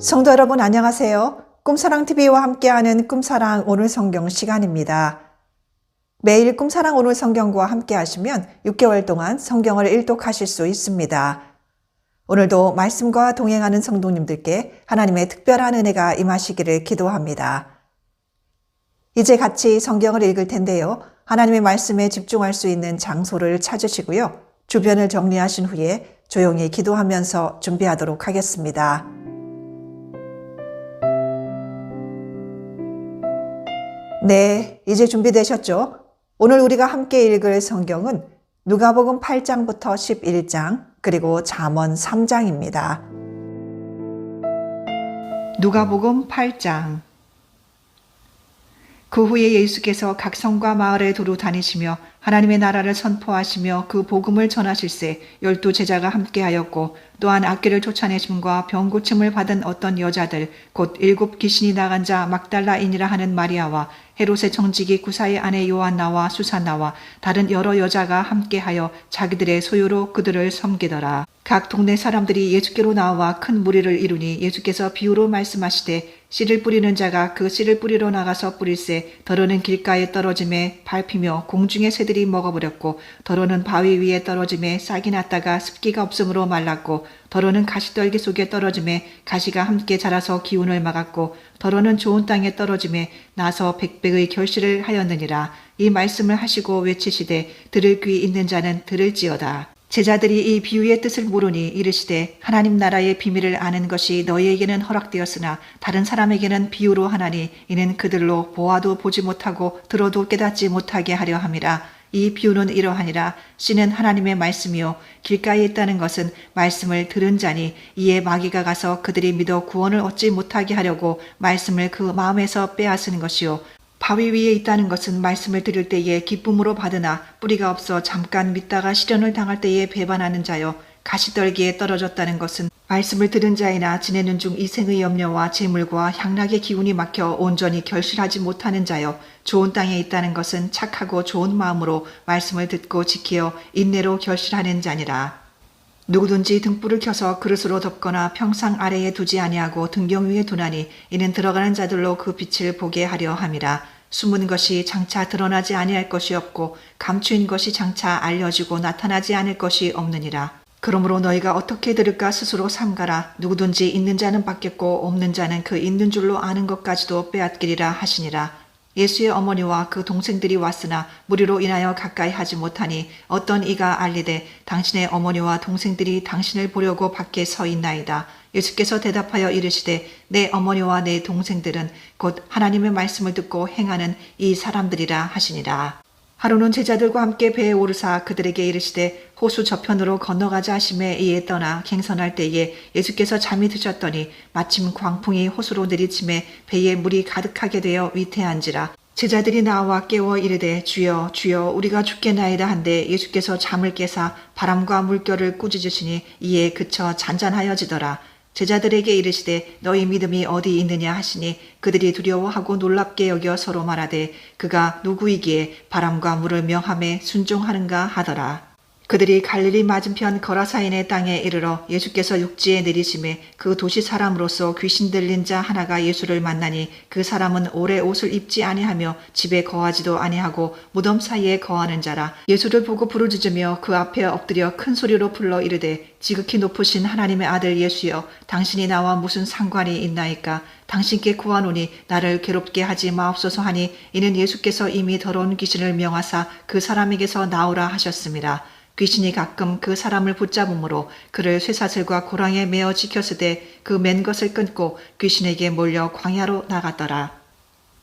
성도 여러분 안녕하세요. 꿈사랑TV와 함께하는 꿈사랑 오늘 성경 시간입니다. 매일 꿈사랑 오늘 성경과 함께 하시면 6개월 동안 성경을 일독하실 수 있습니다. 오늘도 말씀과 동행하는 성도님들께 하나님의 특별한 은혜가 임하시기를 기도합니다. 이제 같이 성경을 읽을 텐데요. 하나님의 말씀에 집중할 수 있는 장소를 찾으시고요. 주변을 정리하신 후에 조용히 기도하면서 준비하도록 하겠습니다. 네, 이제 준비되셨죠? 오늘 우리가 함께 읽을 성경은 누가복음 8장부터 11장 그리고 잠언 3장입니다. 누가복음 8장. 그 후에 예수께서 각 성과 마을에 두루 다니시며 하나님의 나라를 선포하시며 그 복음을 전하실세 12 제자가 함께하였고 또한 악귀를 쫓아내심과 병 고침을 받은 어떤 여자들 곧 7 귀신이 나간 자 막달라인이라 하는 마리아와 헤롯의 청지기 구사의 아내 요한나와 수산나와 다른 여러 여자가 함께하여 자기들의 소유로 그들을 섬기더라. 각 동네 사람들이 예수께로 나와 큰 무리를 이루니 예수께서 비유로 말씀하시되 씨를 뿌리는 자가 그 씨를 뿌리러 나가서 뿌릴새 더러는 길가에 떨어짐에 밟히며 공중의 새들이 먹어버렸고 더러는 바위 위에 떨어짐에 싹이 났다가 습기가 없으므로 말랐고 더러는 가시떨기 속에 떨어짐에 가시가 함께 자라서 기운을 막았고 더러는 좋은 땅에 떨어짐에 나서 100배의 결실을 하였느니라. 이 말씀을 하시고 외치시되 들을 귀 있는 자는 들을지어다. 제자들이 이 비유의 뜻을 모르니 이르시되 하나님 나라의 비밀을 아는 것이 너희에게는 허락되었으나 다른 사람에게는 비유로 하나니 이는 그들로 보아도 보지 못하고 들어도 깨닫지 못하게 하려 함이라. 이 비유는 이러하니라. 씨는 하나님의 말씀이요 길가에 있다는 것은 말씀을 들은 자니 이에 마귀가 가서 그들이 믿어 구원을 얻지 못하게 하려고 말씀을 그 마음에서 빼앗은 것이요 바위 위에 있다는 것은 말씀을 들을 때에 기쁨으로 받으나 뿌리가 없어 잠깐 믿다가 시련을 당할 때에 배반하는 자요 가시떨기에 떨어졌다는 것은 말씀을 들은 자이나 지내는 중 이생의 염려와 재물과 향락의 기운이 막혀 온전히 결실하지 못하는 자요 좋은 땅에 있다는 것은 착하고 좋은 마음으로 말씀을 듣고 지키어 인내로 결실하는 자니라. 누구든지 등불을 켜서 그릇으로 덮거나 평상 아래에 두지 아니하고 등경 위에 두나니 이는 들어가는 자들로 그 빛을 보게 하려 함이라. 숨은 것이 장차 드러나지 아니할 것이 없고 감추인 것이 장차 알려지고 나타나지 않을 것이 없느니라. 그러므로 너희가 어떻게 들을까 스스로 삼가라. 누구든지 있는 자는 받겠고 없는 자는 그 있는 줄로 아는 것까지도 빼앗기리라 하시니라. 예수의 어머니와 그 동생들이 왔으나 무리로 인하여 가까이 하지 못하니 어떤 이가 알리되 당신의 어머니와 동생들이 당신을 보려고 밖에 서 있나이다. 예수께서 대답하여 이르시되 내 어머니와 내 동생들은 곧 하나님의 말씀을 듣고 행하는 이 사람들이라 하시니라. 하루는 제자들과 함께 배에 오르사 그들에게 이르시되 호수 저편으로 건너가자 하심에 이에 떠나 갱선할 때에 예수께서 잠이 드셨더니 마침 광풍이 호수로 내리침에 배에 물이 가득하게 되어 위태한지라. 제자들이 나와 깨워 이르되 주여 주여 우리가 죽겠나이다 한데 예수께서 잠을 깨사 바람과 물결을 꾸짖으시니 이에 그쳐 잔잔하여지더라. 제자들에게 이르시되 너희 믿음이 어디 있느냐 하시니 그들이 두려워하고 놀랍게 여겨 서로 말하되 그가 누구이기에 바람과 물을 명함에 순종하는가 하더라. 그들이 갈릴리 맞은편 거라사인의 땅에 이르러 예수께서 육지에 내리심에 그 도시 사람으로서 귀신 들린 자 하나가 예수를 만나니 그 사람은 오래 옷을 입지 아니하며 집에 거하지도 아니하고 무덤 사이에 거하는 자라. 예수를 보고 부르짖으며 그 앞에 엎드려 큰 소리로 불러 이르되 지극히 높으신 하나님의 아들 예수여 당신이 나와 무슨 상관이 있나이까. 당신께 구하노니 나를 괴롭게 하지 마옵소서 하니 이는 예수께서 이미 더러운 귀신을 명하사 그 사람에게서 나오라 하셨습니다. 귀신이 가끔 그 사람을 붙잡음으로 그를 쇠사슬과 고랑에 매어 지켰으되 그 맨 것을 끊고 귀신에게 몰려 광야로 나갔더라.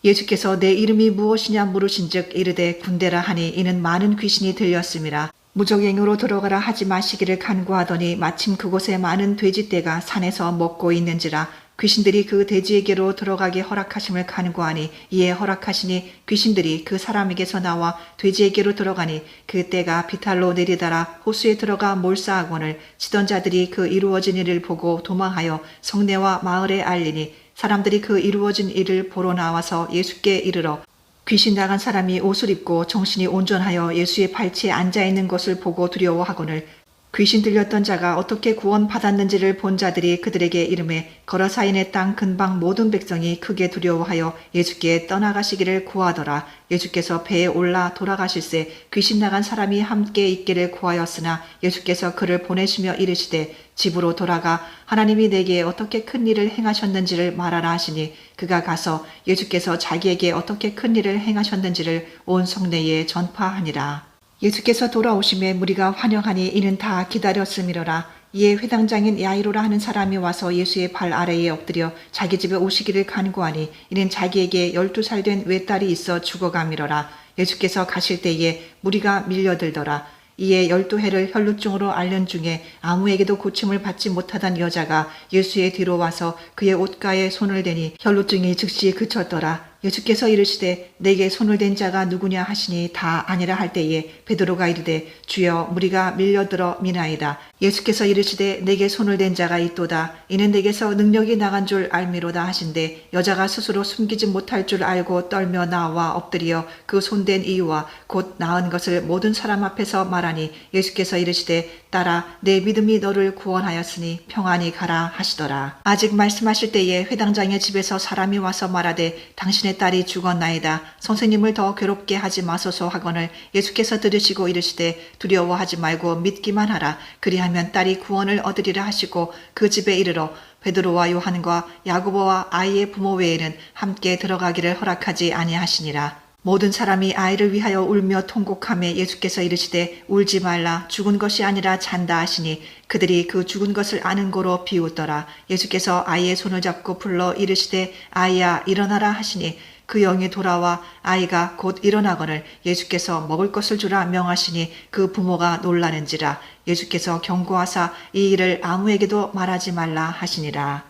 예수께서 내 이름이 무엇이냐 물으신즉 이르되 군대라 하니 이는 많은 귀신이 들렸음이라. 무적행으로 들어가라 하지 마시기를 간구하더니 마침 그곳에 많은 돼지떼가 산에서 먹고 있는지라. 귀신들이 그 돼지에게로 들어가게 허락하심을 간구하니 이에 허락하시니 귀신들이 그 사람에게서 나와 돼지에게로 들어가니 그 떼가 비탈로 내리달아 호수에 들어가 몰사하거늘 치던 자들이 그 이루어진 일을 보고 도망하여 성내와 마을에 알리니 사람들이 그 이루어진 일을 보러 나와서 예수께 이르러 귀신 나간 사람이 옷을 입고 정신이 온전하여 예수의 발치에 앉아있는 것을 보고 두려워하거늘 귀신 들렸던 자가 어떻게 구원받았는지를 본 자들이 그들에게 이르매 거라사인의 땅 근방 모든 백성이 크게 두려워하여 예수께 떠나가시기를 구하더라. 예수께서 배에 올라 돌아가실새 귀신 나간 사람이 함께 있기를 구하였으나 예수께서 그를 보내시며 이르시되 집으로 돌아가 하나님이 내게 어떻게 큰 일을 행하셨는지를 말하라 하시니 그가 가서 예수께서 자기에게 어떻게 큰 일을 행하셨는지를 온 성내에 전파하니라. 예수께서 돌아오심에 무리가 환영하니 이는 다 기다렸음이로라. 이에 회당장인 야이로라 하는 사람이 와서 예수의 발 아래에 엎드려 자기 집에 오시기를 간구하니 이는 자기에게 12살 된 외딸이 있어 죽어감이로라. 예수께서 가실 때에 무리가 밀려들더라. 이에 12해를 혈루증으로 앓는 중에 아무에게도 고침을 받지 못하던 여자가 예수의 뒤로 와서 그의 옷가에 손을 대니 혈루증이 즉시 그쳤더라. 예수께서 이르시되 내게 손을 댄 자가 누구냐 하시니 다 아니라 할 때에 베드로가 이르되 주여 무리가 밀려들어 미나이다. 예수께서 이르시되 내게 손을 댄 자가 있도다. 이는 내게서 능력이 나간 줄 알미로다 하신대 여자가 스스로 숨기지 못할 줄 알고 떨며 나와 엎드려 그 손댄 이유와 곧 나은 것을 모든 사람 앞에서 말하니 예수께서 이르시되 딸아 내 믿음이 너를 구원하였으니 평안히 가라 하시더라. 아직 말씀하실 때에 회당장의 집에서 사람이 와서 말하되 당신의 딸이 죽었나이다. 선생님을 더 괴롭게 하지 마소서 하거늘 예수께서 들으시고 이르시되 두려워하지 말고 믿기만 하라. 그리하면 딸이 구원을 얻으리라 하시고 그 집에 이르러 베드로와 요한과 야고보와 아이의 부모 외에는 함께 들어가기를 허락하지 아니하시니라. 모든 사람이 아이를 위하여 울며 통곡하며 예수께서 이르시되 울지 말라 죽은 것이 아니라 잔다 하시니 그들이 그 죽은 것을 아는 고로 비웃더라. 예수께서 아이의 손을 잡고 불러 이르시되 아이야 일어나라 하시니 그 영이 돌아와 아이가 곧 일어나거늘 예수께서 먹을 것을 주라 명하시니 그 부모가 놀라는지라. 예수께서 경고하사 이 일을 아무에게도 말하지 말라 하시니라.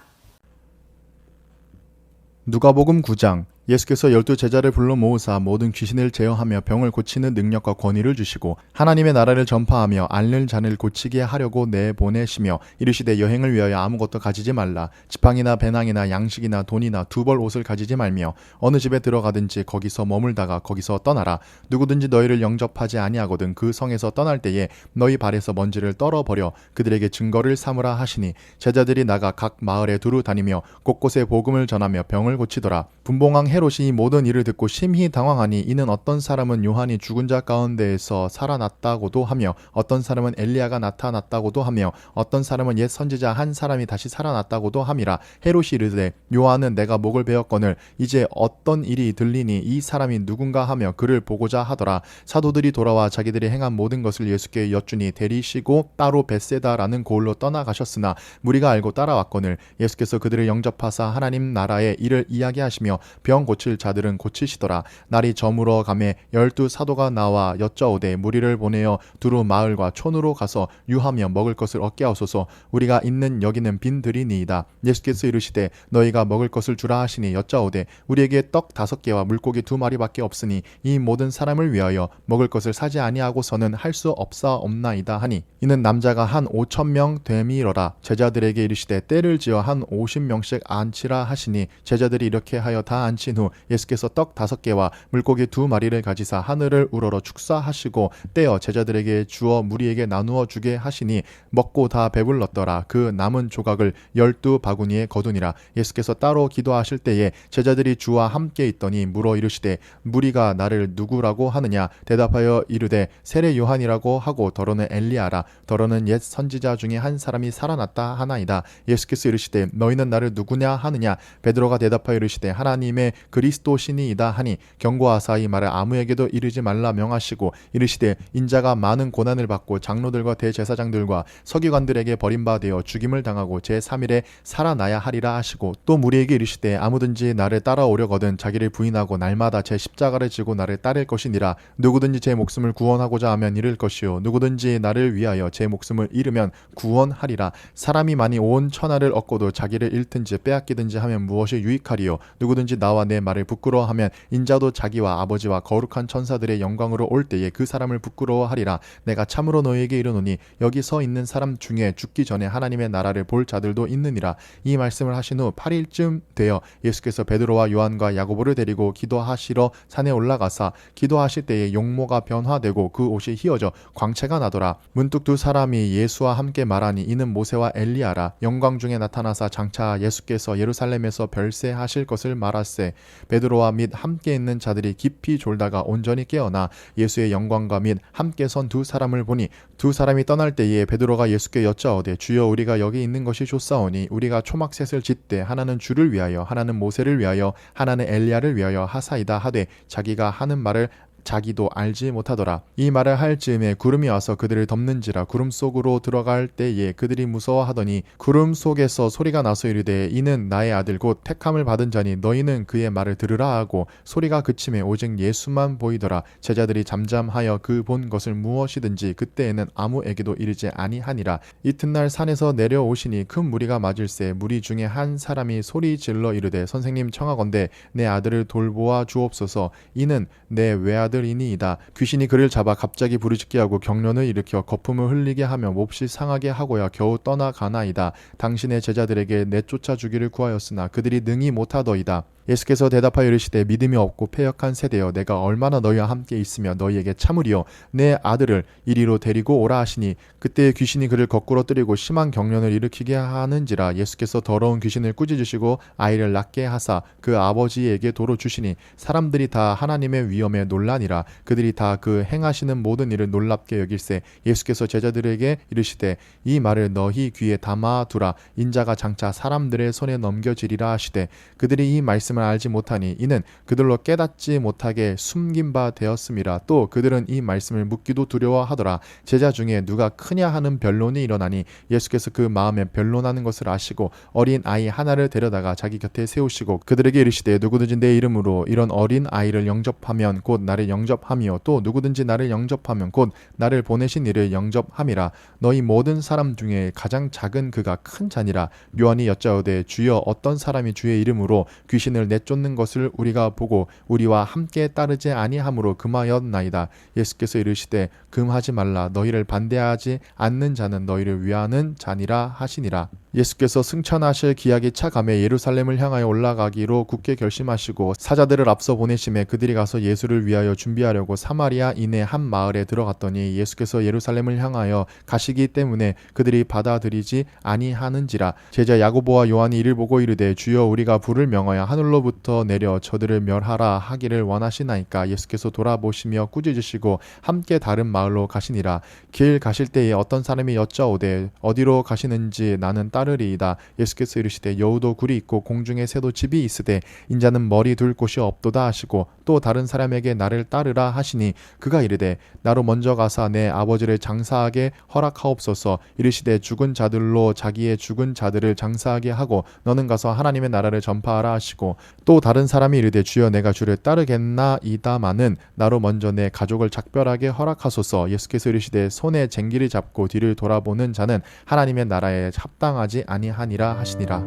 누가복음 9장. 예수께서 12제자를 불러 모으사 모든 귀신을 제어하며 병을 고치는 능력과 권위를 주시고 하나님의 나라를 전파하며 앓는 자를 고치게 하려고 내보내시며 이르시되 여행을 위하여 아무것도 가지지 말라. 지팡이나 배낭이나 양식이나 돈이나 두 벌 옷을 가지지 말며 어느 집에 들어가든지 거기서 머물다가 거기서 떠나라. 누구든지 너희를 영접하지 아니하거든 그 성에서 떠날 때에 너희 발에서 먼지를 떨어버려 그들에게 증거를 삼으라 하시니 제자들이 나가 각 마을에 두루 다니며 곳곳에 복음을 전하며 병을 고치더라. 분봉왕 헤롯이 이 모든 일을 듣고 심히 당황하니 이는 어떤 사람은 요한이 죽은 자 가운데에서 살아났다고도 하며 어떤 사람은 엘리야가 나타났다고도 하며 어떤 사람은 옛 선지자 한 사람이 다시 살아났다고도 함이라. 헤롯이 이르되 요한은 내가 목을 베었거늘 이제 어떤 일이 들리니 이 사람이 누군가 하며 그를 보고자 하더라. 사도들이 돌아와 자기들이 행한 모든 것을 예수께 여쭈니 데리시고 따로 벳세다라는 고을로 떠나가셨으나 무리가 알고 따라왔거늘 예수께서 그들을 영접하사 하나님 나라의 일을 이야기하시며 병 고칠 자들은 고치시더라. 날이 저물어 가매 12사도가 나와 여짜오되 무리를 보내어 두루 마을과 촌으로 가서 유하며 먹을 것을 얻게 하소서. 우리가 있는 여기는 빈들이니이다. 예수께서 이르시되 너희가 먹을 것을 주라 하시니 여짜오되 우리에게 떡 5개와 물고기 2마리밖에 없으니 이 모든 사람을 위하여 먹을 것을 사지 아니하고서는 할 수 없사옵나이다 하니 이는 남자가 한 5,000명 되미러라. 제자들에게 이르시되 때를 지어 한 50명씩 앉히라 하시니 제자들이 이렇게 하여 다 앉힌 후 예수께서 떡 5개와 물고기 2마리를 가지사 하늘을 우러러 축사하시고 떼어 제자들에게 주어 무리에게 나누어 주게 하시니 먹고 다 배불렀더라. 그 남은 조각을 12바구니에 거두니라. 예수께서 따로 기도하실 때에 제자들이 주와 함께 있더니 물어 이르시되 무리가 나를 누구라고 하느냐. 대답하여 이르되 세례 요한이라고 하고 더러는 엘리야라. 더러는 옛 선지자 중에 한 사람이 살아났다 하나이다. 예수께서 이르시되 너희는 나를 누구냐 하느냐. 베드로가 대답하여 이르시되 하나님의 그리스도시니이다 하니 경고하사 이 말을 아무에게도 이르지 말라 명하시고 이르시되 인자가 많은 고난을 받고 장로들과 대제사장들과 서기관들에게 버림받아 죽임을 당하고 제3일에 살아나야 하리라 하시고 또 무리에게 이르시되 아무든지 나를 따라오려거든 자기를 부인하고 날마다 제 십자가를 지고 나를 따를 것이니라. 누구든지 제 목숨을 구원하고자 하면 잃을 것이요 누구든지 나를 위하여 제 목숨을 잃으면 구원하리라. 사람이 많이 온 천하를 얻고도 자기를 잃든지 빼앗기든지 하면 무엇이 유익하리요. 누구든지 나와 내 말을 부끄러워하면 인자도 자기와 아버지와 거룩한 천사들의 영광으로 올 때에 그 사람을 부끄러워하리라. 내가 참으로 너희에게 이르노니 여기 서 있는 사람 중에 죽기 전에 하나님의 나라를 볼 자들도 있느니라. 이 말씀을 하신 후 8일쯤 되어 예수께서 베드로와 요한과 야고보를 데리고 기도하시러 산에 올라가사 기도하실 때에 용모가 변화되고 그 옷이 휘어져 광채가 나더라. 문득 두 사람이 예수와 함께 말하니 이는 모세와 엘리야라. 영광 중에 나타나사 장차 예수께서 예루살렘에서 별세하실 것을 말하세. 베드로와 및 함께 있는 자들이 깊이 졸다가 온전히 깨어나 예수의 영광과 및 함께 선 두 사람을 보니 두 사람이 떠날 때에 베드로가 예수께 여짜오되 주여 우리가 여기 있는 것이 좋사오니 우리가 초막셋을 짓되 하나는 주를 위하여 하나는 모세를 위하여 하나는 엘리야를 위하여 하사이다 하되 자기가 하는 말을 자기도 알지 못하더라. 이 말을 할 즈음에 구름이 와서 그들을 덮는지라. 구름 속으로 들어갈 때에 그들이 무서워하더니 구름 속에서 소리가 나서 이르되 이는 나의 아들 곧 택함을 받은 자니 너희는 그의 말을 들으라 하고 소리가 그침에 오직 예수만 보이더라. 제자들이 잠잠하여 그 본 것을 무엇이든지 그때에는 아무에게도 이르지 아니하니라. 이튿날 산에서 내려오시니 큰 무리가 맞을세. 무리 중에 한 사람이 소리 질러 이르되 선생님 청하건대 내 아들을 돌보아 주옵소서. 이는 내 외아들이니이다. 귀신이 그를 잡아 갑자기 부르짖게 하고 경련을 일으켜 거품을 흘리게 하며 몹시 상하게 하고야 겨우 떠나가나이다. 당신의 제자들에게 내쫓아 주기를 구하였으나 그들이 능히 못하더이다. 예수께서 대답하여 이르시되 믿음이 없고 패역한 세대여 내가 얼마나 너희와 함께 있으며 너희에게 참으리요. 내 아들을 이리로 데리고 오라 하시니 그때 귀신이 그를 거꾸로 뜨리고 심한 경련을 일으키게 하는지라. 예수께서 더러운 귀신을 꾸짖으시고 아이를 낫게 하사 그 아버지에게 도로 주시니 사람들이 다 하나님의 위엄에 놀라니라. 그들이 다 그 행하시는 모든 일을 놀랍게 여길세. 예수께서 제자들에게 이르시되 이 말을 너희 귀에 담아두라. 인자가 장차 사람들의 손에 넘겨지리라 하시되 그들이 이 말씀을 알지 못하니 이는 그들로 깨닫지 못하게 숨긴 바 되었음이라. 또 그들은 이 말씀을 묻기도 두려워하더라. 제자 중에 누가 크냐 하는 변론이 일어나니 예수께서 그 마음에 변론하는 것을 아시고 어린 아이 하나를 데려다가 자기 곁에 세우시고 그들에게 이르시되 누구든지 내 이름으로 이런 어린 아이를 영접하면 곧 나를 영접하며 또 누구든지 나를 영접하면 곧 나를 보내신 이를 영접함이라. 너희 모든 사람 중에 가장 작은 그가 큰 자니라. 요한이 여짜오되 주여 어떤 사람이 주의 이름으로 귀신을 내쫓는 것을 우리가 보고 우리와 함께 따르지 아니함으로 금하였나이다. 예수께서 이르시되 금하지 말라. 너희를 반대하지 않는 자는 너희를 위하는 자니라 하시니라. 예수께서 승천하실 기약이 차감해 예루살렘을 향하여 올라가기로 굳게 결심하시고 사자들을 앞서 보내심에 그들이 가서 예수를 위하여 준비하려고 사마리아 이내 한 마을에 들어갔더니 예수께서 예루살렘을 향하여 가시기 때문에 그들이 받아들이지 아니하는지라. 제자 야고보와 요한이 이를 보고 이르되 주여 우리가 불을 명하여 하늘로부터 내려 저들을 멸하라 하기를 원하시나이까. 예수께서 돌아보시며 꾸짖으시고 함께 다른 마을로 가시니라. 길 가실 때에 어떤 사람이 여짜오되 어디로 가시는지 나는 따르리이다. 예수께서 이르시되 여우도 굴이 있고 공중에 새도 집이 있으되 인자는 머리 둘 곳이 없도다 하시고 또 다른 사람에게 나를 따르라 하시니 그가 이르되 나로 먼저 가사 내 아버지를 장사하게 허락하옵소서. 이르시되 죽은 자들로 자기의 죽은 자들을 장사하게 하고 너는 가서 하나님의 나라를 전파하라 하시고 또 다른 사람이 이르되 주여 내가 주를 따르겠나이다마는 나로 먼저 내 가족을 작별하게 허락하소서. 예수께서 이르시되 손에 쟁기를 잡고 뒤를 돌아보는 자는 하나님의 나라에 합당하지 아니하니라 하시니라.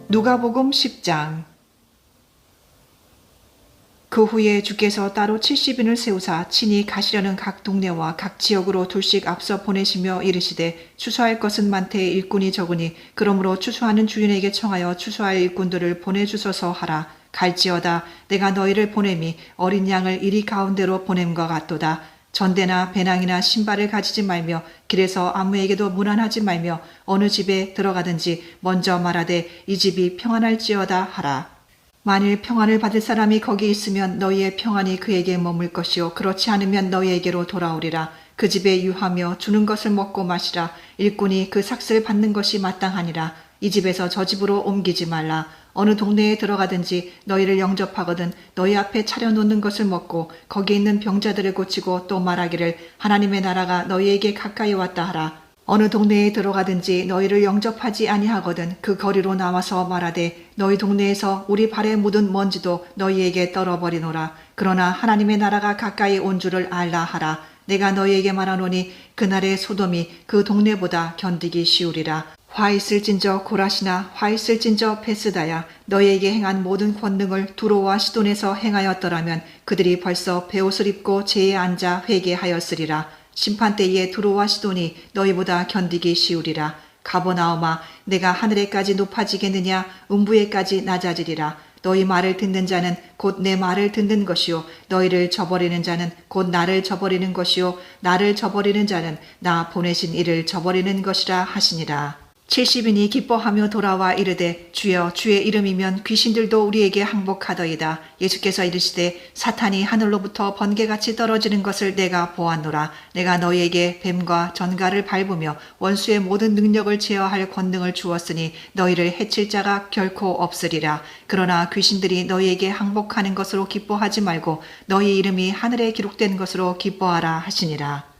누가복음 10장. 그 후에 주께서 따로 70인을 세우사 친히 가시려는 각 동네와 각 지역으로 둘씩 앞서 보내시며 이르시되 추수할 것은 많되 일꾼이 적으니 그러므로 추수하는 주인에게 청하여 추수할 일꾼들을 보내주소서 하라. 갈지어다 내가 너희를 보냄이 어린 양을 이리 가운데로 보냄과 같도다. 전대나 배낭이나 신발을 가지지 말며 길에서 아무에게도 문안하지 말며 어느 집에 들어가든지 먼저 말하되 이 집이 평안할지어다 하라. 만일 평안을 받을 사람이 거기 있으면 너희의 평안이 그에게 머물 것이요 그렇지 않으면 너희에게로 돌아오리라. 그 집에 유하며 주는 것을 먹고 마시라. 일꾼이 그 삭슬 받는 것이 마땅하니라. 이 집에서 저 집으로 옮기지 말라. 어느 동네에 들어가든지 너희를 영접하거든 너희 앞에 차려놓는 것을 먹고 거기 있는 병자들을 고치고 또 말하기를 하나님의 나라가 너희에게 가까이 왔다 하라. 어느 동네에 들어가든지 너희를 영접하지 아니하거든 그 거리로 나와서 말하되 너희 동네에서 우리 발에 묻은 먼지도 너희에게 떨어버리노라. 그러나 하나님의 나라가 가까이 온 줄을 알라 하라. 내가 너희에게 말하노니 그날의 소돔이 그 동네보다 견디기 쉬우리라. 화 있을진저 고라시나 화 있을진저 베스다야. 너희에게 행한 모든 권능을 두로와 시돈에서 행하였더라면 그들이 벌써 베옷을 입고 제에 앉아 회개하였으리라. 심판때에 두로와 시돈이 너희보다 견디기 쉬우리라. 가버나오마, 내가 하늘에까지 높아지겠느냐? 음부에까지 낮아지리라. 너희 말을 듣는 자는 곧 내 말을 듣는 것이요, 너희를 저버리는 자는 곧 나를 저버리는 것이요, 나를 저버리는 자는 나 보내신 이를 저버리는 것이라 하시니라. 70인이 기뻐하며 돌아와 이르되 주여 주의 이름이면 귀신들도 우리에게 항복하더이다. 예수께서 이르시되 사탄이 하늘로부터 번개같이 떨어지는 것을 내가 보았노라. 내가 너희에게 뱀과 전갈을 밟으며 원수의 모든 능력을 제어할 권능을 주었으니 너희를 해칠 자가 결코 없으리라. 그러나 귀신들이 너희에게 항복하는 것으로 기뻐하지 말고 너희 이름이 하늘에 기록된 것으로 기뻐하라 하시니라.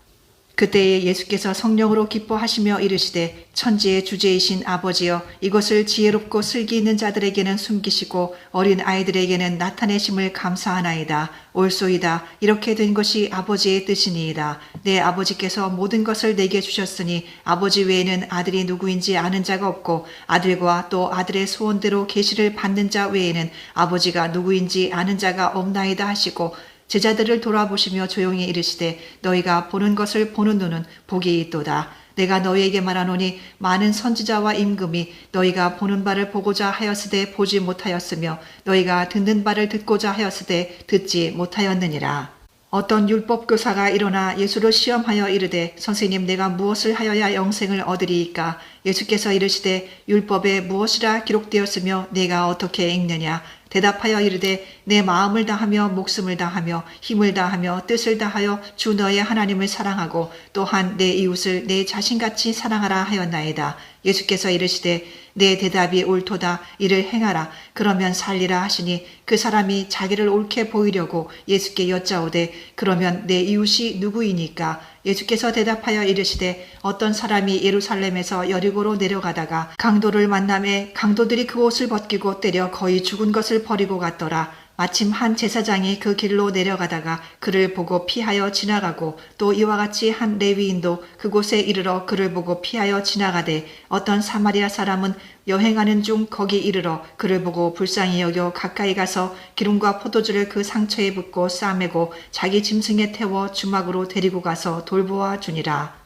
그때에 예수께서 성령으로 기뻐하시며 이르시되 천지의 주제이신 아버지여, 이것을 지혜롭고 슬기 있는 자들에게는 숨기시고 어린 아이들에게는 나타내심을 감사하나이다. 옳소이다. 이렇게 된 것이 아버지의 뜻이니이다. 내 아버지께서 모든 것을 내게 주셨으니 아버지 외에는 아들이 누구인지 아는 자가 없고 아들과 또 아들의 소원대로 계시를 받는 자 외에는 아버지가 누구인지 아는 자가 없나이다 하시고 제자들을 돌아보시며 조용히 이르시되 너희가 보는 것을 보는 눈은 복이 있도다. 내가 너희에게 말하노니 많은 선지자와 임금이 너희가 보는 바를 보고자 하였으되 보지 못하였으며 너희가 듣는 바를 듣고자 하였으되 듣지 못하였느니라. 어떤 율법교사가 일어나 예수를 시험하여 이르되 선생님, 내가 무엇을 하여야 영생을 얻으리이까? 예수께서 이르시되 율법에 무엇이라 기록되었으며 내가 어떻게 읽느냐? 대답하여 이르되 내 마음을 다하며 목숨을 다하며 힘을 다하며 뜻을 다하여 주 너의 하나님을 사랑하고 또한 내 이웃을 내 자신같이 사랑하라 하였나이다. 예수께서 이르시되 내 대답이 옳도다. 이를 행하라. 그러면 살리라 하시니 그 사람이 자기를 옳게 보이려고 예수께 여짜오되 그러면 내 이웃이 누구이니까? 예수께서 대답하여 이르시되 어떤 사람이 예루살렘에서 여리고로 내려가다가 강도를 만남에 강도들이 그 옷을 벗기고 때려 거의 죽은 것을 버리고 갔더라. 마침 한 제사장이 그 길로 내려가다가 그를 보고 피하여 지나가고 또 이와 같이 한 레위인도 그곳에 이르러 그를 보고 피하여 지나가되 어떤 사마리아 사람은 여행하는 중 거기 이르러 그를 보고 불쌍히 여겨 가까이 가서 기름과 포도주를 그 상처에 붓고 싸매고 자기 짐승에 태워 주막으로 데리고 가서 돌보아 주니라.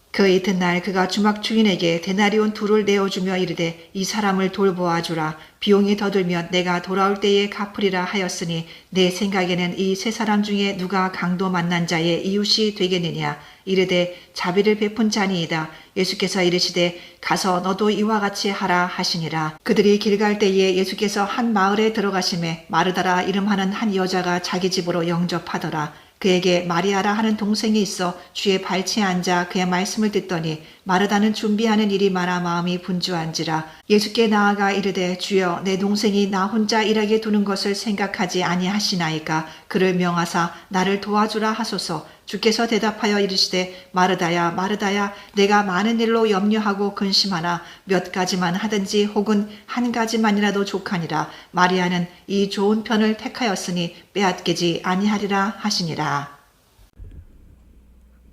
그 이튿날 그가 주막 주인에게 데나리온 2를 내어주며 이르되 이 사람을 돌보아 주라. 비용이 더 들면 내가 돌아올 때에 갚으리라 하였으니 내 생각에는 이 3사람 중에 누가 강도 만난 자의 이웃이 되겠느냐? 이르되 자비를 베푼 자니이다. 예수께서 이르시되 가서 너도 이와 같이 하라 하시니라. 그들이 길 갈 때에 예수께서 한 마을에 들어가심에 마르다라 이름하는 한 여자가 자기 집으로 영접하더라. 그에게 마리아라 하는 동생이 있어 주의 발치에 앉아 그의 말씀을 듣더니 마르다는 준비하는 일이 많아 마음이 분주한지라. 예수께 나아가 이르되 주여, 내 동생이 나 혼자 일하게 두는 것을 생각하지 아니하시나이까? 그를 명하사 나를 도와주라 하소서. 주께서 대답하여 이르시되 마르다야 마르다야, 내가 많은 일로 염려하고 근심하나 몇 가지만 하든지 혹은 한 가지만이라도 족하니라. 마리아는 이 좋은 편을 택하였으니 빼앗기지 아니하리라 하시니라.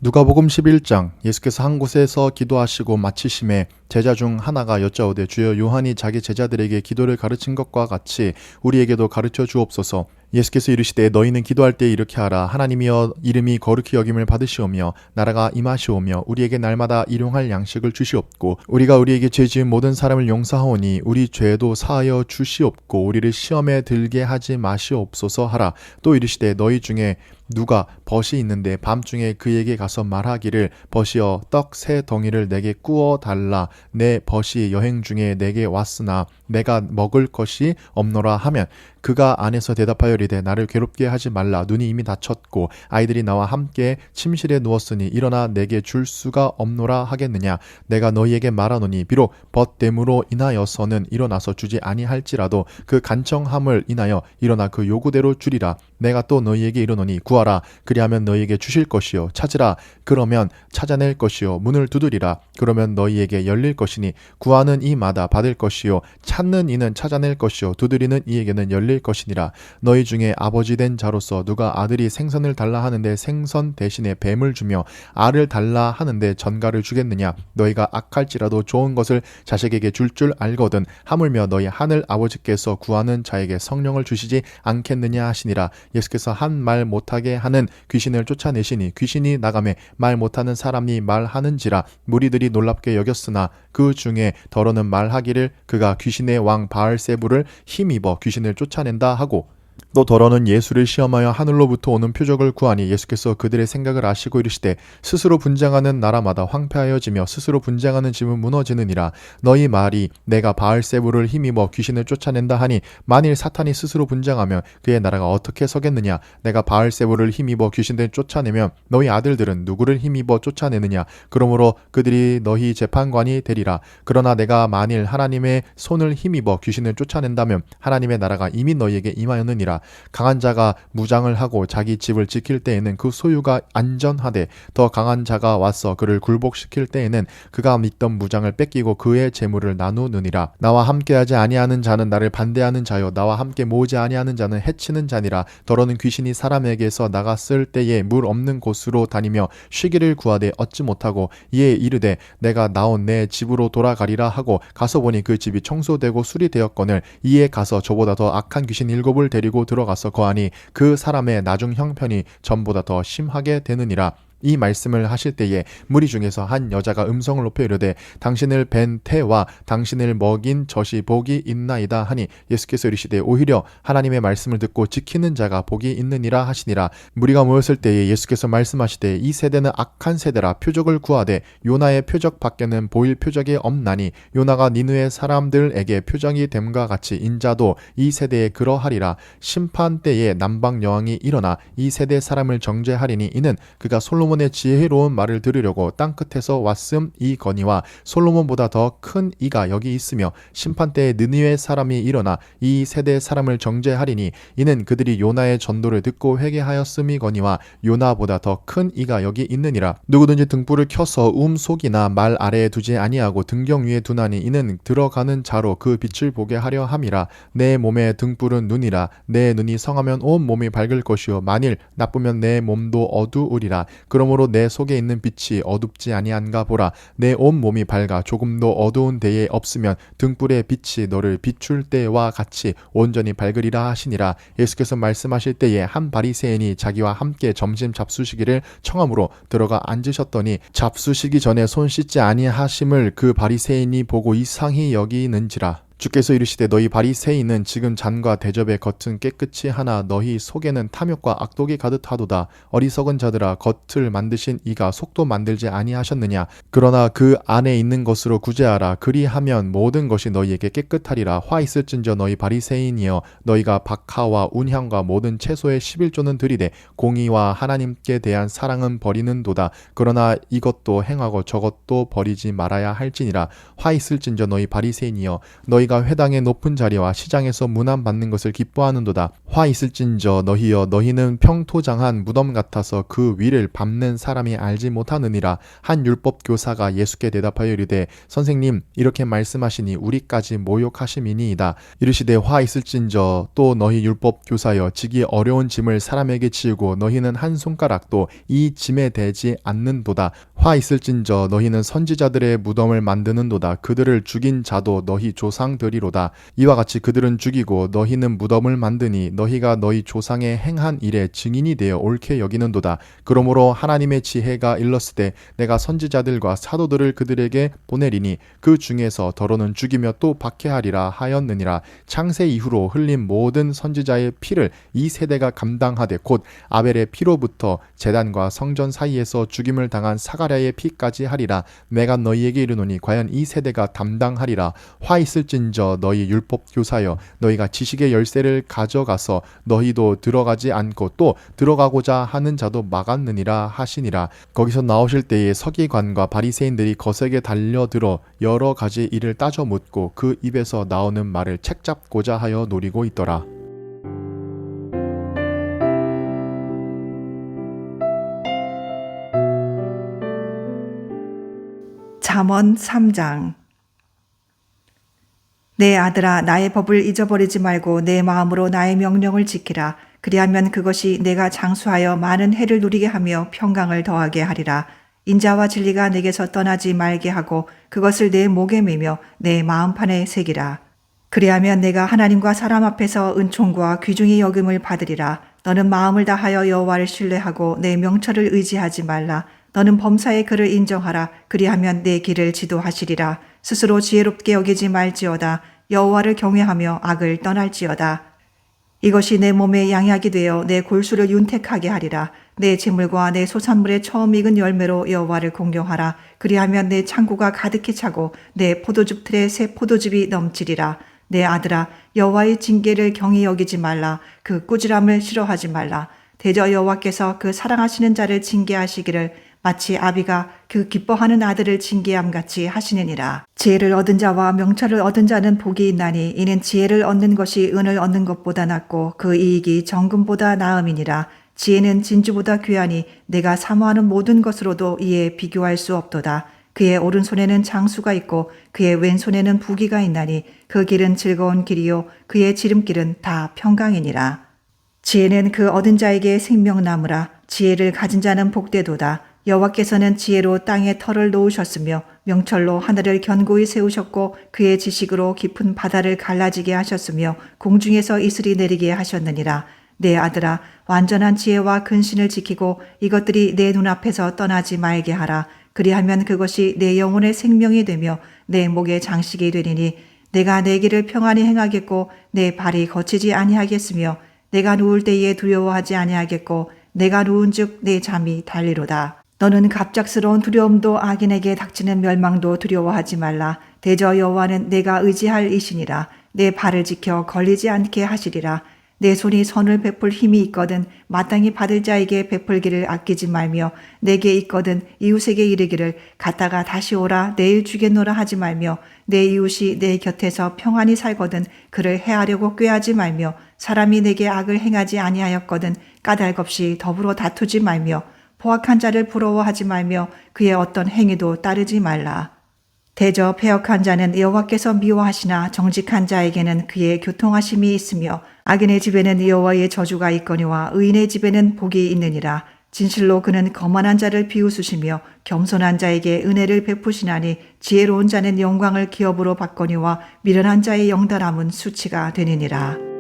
누가복음 11장. 예수께서 한 곳에서 기도하시고 마치심에 제자 중 하나가 여짜오되 주여, 요한이 자기 제자들에게 기도를 가르친 것과 같이 우리에게도 가르쳐 주옵소서. 예수께서 이르시되 너희는 기도할 때 이렇게 하라. 하나님이여, 이름이 거룩히 여김을 받으시오며 나라가 임하시오며 우리에게 날마다 일용할 양식을 주시옵고 우리가 우리에게 죄 지은 모든 사람을 용서하오니 우리 죄도 사하여 주시옵고 우리를 시험에 들게 하지 마시옵소서 하라. 또 이르시되 너희 중에 누가 벗이 있는데 밤중에 그에게 가서 말하기를 벗이여 떡 3덩이를 내게 구워 달라. 내 벗이 여행 중에 내게 왔으나 내가 먹을 것이 없노라 하면 그가 안에서 대답하여 이르되 나를 괴롭게 하지 말라. 눈이 이미 다쳤고 아이들이 나와 함께 침실에 누웠으니 일어나 내게 줄 수가 없노라 하겠느냐? 내가 너희에게 말하노니 비록 벗됨으로 인하여서는 일어나서 주지 아니할지라도 그 간청함을 인하여 일어나 그 요구대로 주리라. 내가 또 너희에게 이르노니 구하라 그리하면 너희에게 주실 것이요 찾으라 그러면 찾아낼 것이요 문을 두드리라 그러면 너희에게 열릴 것이니 구하는 이마다 받을 것이요 찾는 이는 찾아낼 것이요 두드리는 이에게는 열릴 것이니라. 너희 중에 아버지 된 자로서 누가 아들이 생선을 달라 하는데 생선 대신에 뱀을 주며 알을 달라 하는데 전갈을 주겠느냐. 너희가 악할지라도 좋은 것을 자식에게 줄 알거든 하물며 너희 하늘 아버지께서 구하는 자에게 성령을 주시지 않겠느냐 하시니라. 예수께서 한 말 못하게 하는 귀신을 쫓아내시니 귀신이 나가매 말 못하는 사람이 말하는지라. 무리들이 놀랍게 여겼으나 그 중에 더러는 말하기를 그가 귀신의 왕 바알세불을 힘입어 귀신을 쫓아낸다 하고, 또 더러는 예수를 시험하여 하늘로부터 오는 표적을 구하니 예수께서 그들의 생각을 아시고 이르시되 스스로 분쟁하는 나라마다 황폐하여지며 스스로 분쟁하는 집은 무너지느니라. 너희 말이 내가 바알세불을 힘입어 귀신을 쫓아낸다 하니 만일 사탄이 스스로 분쟁하면 그의 나라가 어떻게 서겠느냐. 내가 바알세불을 힘입어 귀신을 쫓아내면 너희 아들들은 누구를 힘입어 쫓아내느냐. 그러므로 그들이 너희 재판관이 되리라. 그러나 내가 만일 하나님의 손을 힘입어 귀신을 쫓아낸다면 하나님의 나라가 이미 너희에게 임하였느니라. 강한 자가 무장을 하고 자기 집을 지킬 때에는 그 소유가 안전하되 더 강한 자가 와서 그를 굴복시킬 때에는 그가 믿던 무장을 뺏기고 그의 재물을 나누느니라. 나와 함께하지 아니하는 자는 나를 반대하는 자요 나와 함께 모으지 아니하는 자는 해치는 자니라. 더러는 귀신이 사람에게서 나갔을 때에 물 없는 곳으로 다니며 쉬기를 구하되 얻지 못하고 이에 이르되 내가 나온 내 집으로 돌아가리라 하고 가서 보니 그 집이 청소되고 수리되었거늘 이에 가서 저보다 더 악한 귀신 7을 데리고 들어가서 거하니 그 사람의 나중 형편이 전보다 더 심하게 되느니라. 이 말씀을 하실 때에 무리 중에서 한 여자가 음성을 높여 이르되 당신을 뵌 태와 당신을 먹인 젖이 복이 있나이다 하니 예수께서 이르시되 오히려 하나님의 말씀을 듣고 지키는 자가 복이 있느니라 하시니라. 무리가 모였을 때에 예수께서 말씀하시되 이 세대는 악한 세대라. 표적을 구하되 요나의 표적 밖에는 보일 표적이 없나니 요나가 니느웨 사람들에게 표적이 됨과 같이 인자도 이 세대에 그러하리라. 심판 때에 남방 여왕이 일어나 이 세대 사람을 정죄하리니 이는 그가 솔로몬의 지혜로운 말을 들으려고 땅끝에서 왔음이거니와 솔로몬보다 더 큰 이가 여기 있으며 심판 때에 느니웨 사람이 일어나 이 세대 사람을 정죄하리니 이는 그들이 요나의 전도를 듣고 회개하였음이거니와 요나보다 더 큰 이가 여기 있느니라. 누구든지 등불을 켜서 속이나 말 아래에 두지 아니하고 등경 위에 두나니 이는 들어가는 자로 그 빛을 보게 하려 함이라. 내 몸의 등불은 눈이라. 내 눈이 성하면 온 몸이 밝을 것이요 만일 나쁘면 내 몸도 어두우리라. 그러므로 내 속에 있는 빛이 어둡지 아니한가 보라. 내 온 몸이 밝아 조금도 어두운 데에 없으면 등불의 빛이 너를 비출 때와 같이 온전히 밝으리라 하시니라. 예수께서 말씀하실 때에 한 바리새인이 자기와 함께 점심 잡수시기를 청함으로 들어가 앉으셨더니 잡수시기 전에 손 씻지 아니하심을 그 바리새인이 보고 이상히 여기는지라. 주께서 이르시되 너희 바리새인은 지금 잔과 대접의 겉은 깨끗이 하나 너희 속에는 탐욕과 악독이 가득하도다. 어리석은 자들아 겉을 만드신 이가 속도 만들지 아니하셨느냐. 그러나 그 안에 있는 것으로 구제하라. 그리하면 모든 것이 너희에게 깨끗하리라. 화 있을진저 너희 바리새인이여 너희가 박하와 운향과 모든 채소의 11조는 드리되 공의와 하나님께 대한 사랑은 버리는도다. 그러나 이것도 행하고 저것도 버리지 말아야 할지니라. 화 있을진저 너희 바리새인이여 너희가 회당의 높은 자리와 시장에서 문안 받는 것을 기뻐하는도다. 화 있을진저 너희여 너희는 평토장한 무덤 같아서 그 위를 밟는 사람이 알지 못하느니라. 한 율법 교사가 예수께 대답하여 이르되 선생님 이렇게 말씀하시니 우리까지 모욕하심이니이다. 이르시되 화 있을진저 또 너희 율법 교사여 지기 어려운 짐을 사람에게 지우고 너희는 한 손가락도 이 짐에 대지 않는도다. 화 있을진저 너희는 선지자들의 무덤을 만드는도다. 그들을 죽인 자도 너희 조상들이로다. 이와 같이 그들은 죽이고 너희는 무덤을 만드니 너희가 너희 조상의 행한 일에 증인이 되어 옳게 여기는도다. 그러므로 하나님의 지혜가 일렀으되 내가 선지자들과 사도들을 그들에게 보내리니 그 중에서 더러는 죽이며 또 박해하리라 하였느니라. 창세 이후로 흘린 모든 선지자의 피를 이 세대가 감당하되 곧 아벨의 피로부터 제단과 성전 사이에서 죽임을 당한 사가랴의 피까지 하리라. 내가 너희에게 이르노니 과연 이 세대가 담당하리라. 화 있을진저 너희 율법 교사여 너희가 지식의 열쇠를 가져가서 너희도 들어가지 않고 또 들어가고자 하는 자도 막았느니라 하시니라. 거기서 나오실 때에 서기관과 바리새인들이 거세게 달려들어 여러 가지 일을 따져 묻고 그 입에서 나오는 말을 책잡고자 하여 노리고 있더라. 잠언 3장. 내 아들아, 나의 법을 잊어버리지 말고 내 마음으로 나의 명령을 지키라. 그리하면 그것이 내가 장수하여 많은 해를 누리게 하며 평강을 더하게 하리라. 인자와 진리가 내게서 떠나지 말게 하고 그것을 내 목에 매며 내 마음판에 새기라. 그리하면 내가 하나님과 사람 앞에서 은총과 귀중히 여김을 받으리라. 너는 마음을 다하여 여호와를 신뢰하고 내 명철을 의지하지 말라. 너는 범사의 그를 인정하라. 그리하면 내 길을 지도하시리라. 스스로 지혜롭게 여기지 말지어다. 여호와를 경외하며 악을 떠날지어다. 이것이 내 몸에 양약이 되어 내 골수를 윤택하게 하리라. 내 재물과 내 소산물의 처음 익은 열매로 여호와를 공경하라. 그리하면 내 창고가 가득히 차고 내 포도즙 틀에 새 포도즙이 넘치리라. 내 아들아, 여호와의 징계를 경히 여기지 말라. 그 꾸지람을 싫어하지 말라. 대저 여호와께서 그 사랑하시는 자를 징계하시기를 마치 아비가 그 기뻐하는 아들을 징계함 같이 하시느니라. 지혜를 얻은 자와 명철을 얻은 자는 복이 있나니 이는 지혜를 얻는 것이 은을 얻는 것보다 낫고 그 이익이 정금보다 나음이니라. 지혜는 진주보다 귀하니 내가 사모하는 모든 것으로도 이에 비교할 수 없도다. 그의 오른손에는 장수가 있고 그의 왼손에는 부귀가 있나니 그 길은 즐거운 길이요 그의 지름길은 다 평강이니라. 지혜는 그 얻은 자에게 생명나무라. 지혜를 가진 자는 복되도다. 여호와께서는 지혜로 땅에 터를 놓으셨으며 명철로 하늘을 견고히 세우셨고 그의 지식으로 깊은 바다를 갈라지게 하셨으며 공중에서 이슬이 내리게 하셨느니라. 내 아들아, 완전한 지혜와 근신을 지키고 이것들이 내 눈앞에서 떠나지 말게 하라. 그리하면 그것이 내 영혼의 생명이 되며 내 목의 장식이 되리니 내가 내 길을 평안히 행하겠고 내 발이 거치지 아니하겠으며 내가 누울 때에 두려워하지 아니하겠고 내가 누운즉 내 잠이 달리로다. 너는 갑작스러운 두려움도 악인에게 닥치는 멸망도 두려워하지 말라. 대저 여호와는 내가 의지할 이시니라. 내 발을 지켜 걸리지 않게 하시리라. 내 손이 선을 베풀 힘이 있거든 마땅히 받을 자에게 베풀기를 아끼지 말며 내게 있거든 이웃에게 이르기를 갔다가 다시 오라 내일 주겠노라 하지 말며 내 이웃이 내 곁에서 평안히 살거든 그를 해하려고 꾀하지 말며 사람이 내게 악을 행하지 아니하였거든 까닭없이 더불어 다투지 말며 포악한 자를 부러워하지 말며 그의 어떤 행위도 따르지 말라. 대저 패역한 자는 여호와께서 미워하시나 정직한 자에게는 그의 교통하심이 있으며 악인의 집에는 여호와의 저주가 있거니와 의인의 집에는 복이 있느니라. 진실로 그는 거만한 자를 비웃으시며 겸손한 자에게 은혜를 베푸시나니 지혜로운 자는 영광을 기업으로 받거니와 미련한 자의 영달함은 수치가 되느니라.